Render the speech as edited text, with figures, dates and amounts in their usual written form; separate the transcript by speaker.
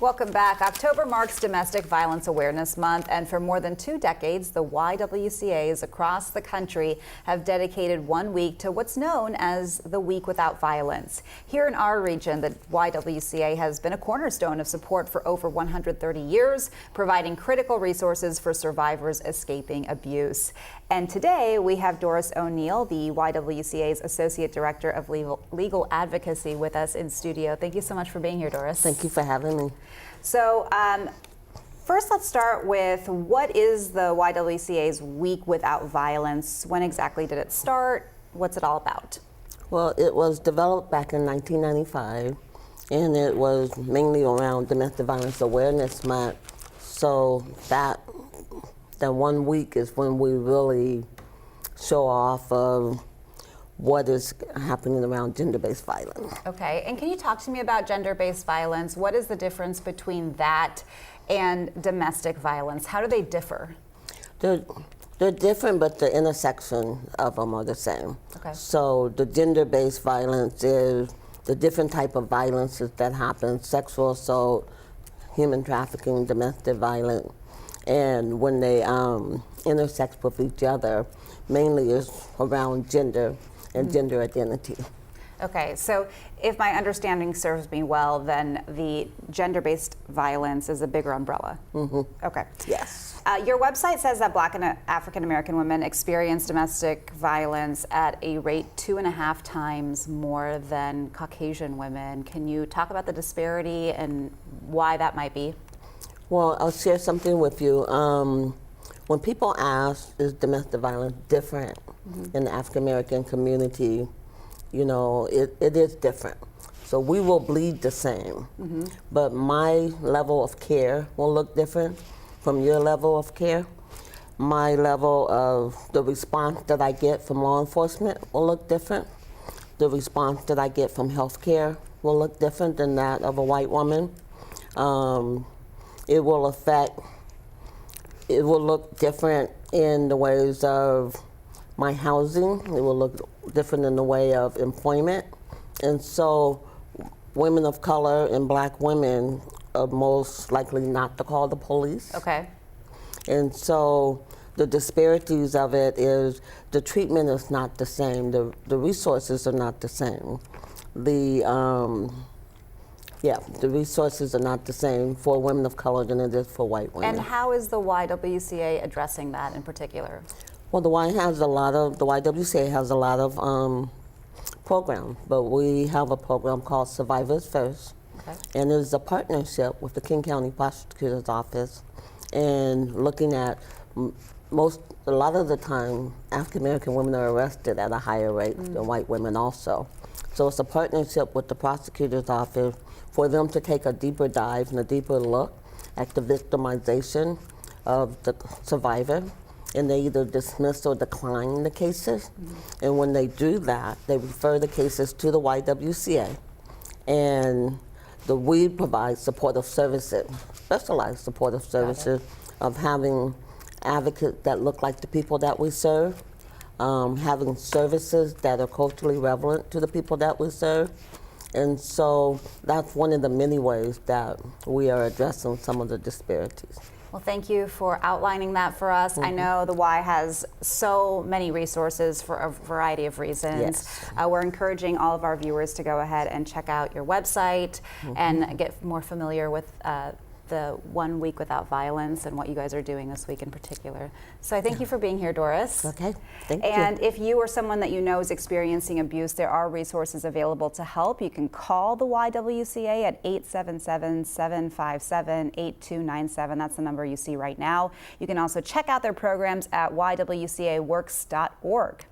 Speaker 1: Welcome back. October marks Domestic Violence Awareness Month, and for more than 2 decades, the YWCAs across the country have dedicated 1 week to what's known as the Week Without Violence. Here in our region, the YWCA has been a cornerstone of support for over 130 years, providing critical resources for survivors escaping abuse. And today we have Doris O'Neill, the YWCA's Associate Director of Legal Advocacy, with us in studio. Thank you so much for being here, Doris.
Speaker 2: Thank you for having me.
Speaker 1: So first, let's start with what is the YWCA's Week Without Violence? When exactly did it start? What's it all about?
Speaker 2: Well, it was developed back in 1995, and it was mainly around Domestic Violence Awareness Month. So that 1 week is when we really show off of what is happening around gender-based violence.
Speaker 1: Okay, and can you talk to me about gender-based violence? What is the difference between that and domestic violence? How do they differ?
Speaker 2: They're different, but the intersection of them are the same.
Speaker 1: Okay.
Speaker 2: So the gender-based violence is the different type of violences that happen: sexual assault, human trafficking, domestic violence. And when they intersect with each other, mainly is around gender and gender identity.
Speaker 1: Okay, so if my understanding serves me well, then the gender-based violence is a bigger umbrella.
Speaker 2: Mm-hmm.
Speaker 1: Okay.
Speaker 2: Yes.
Speaker 1: Your website says that Black and African American women experience domestic violence at a rate 2.5 times more than Caucasian women. Can you talk about the disparity and why that might be?
Speaker 2: Well, I'll share something with you. When people ask, is domestic violence different in the African American community, you know, it is different. So we will bleed the same, but my level of care will look different from your level of care. My level of the response that I get from law enforcement will look different. The response that I get from healthcare will look different than that of a white woman. It will look different in the ways of my housing. It will look different in the way of employment. And so women of color and Black women are most likely not to call the police.
Speaker 1: Okay.
Speaker 2: And so the disparities of it is the treatment is not the same. The resources are not the same. The resources are not the same for women of color than it is for white women.
Speaker 1: And how is the YWCA addressing that in particular?
Speaker 2: Well, the YWCA has a lot of programs, but we have a program called Survivors First, and it is a partnership with the King County Prosecutor's Office, and looking at a lot of the time, African American women are arrested at a higher rate than white women also. So it's a partnership with the prosecutor's office for them to take a deeper dive and a deeper look at the victimization of the survivor, and they either dismiss or decline the cases. And when they do that, they refer the cases to the YWCA, and we provide supportive services, specialized supportive services of having advocates that look like the people that we serve, having services that are culturally relevant to the people that we serve. And so that's one of the many ways that we are addressing some of the disparities.
Speaker 1: Well, thank you for outlining that for us. I know the Y has so many resources for a variety of reasons.
Speaker 2: Yes.
Speaker 1: We're encouraging all of our viewers to go ahead and check out your website and get more familiar with the 1 week without violence and what you guys are doing this week in particular. So I thank you for being here, Doris.
Speaker 2: Okay, thank you.
Speaker 1: And if you or someone that you know is experiencing abuse, there are resources available to help. You can call the YWCA at 877-757-8297. That's the number you see right now. You can also check out their programs at ywcaworks.org.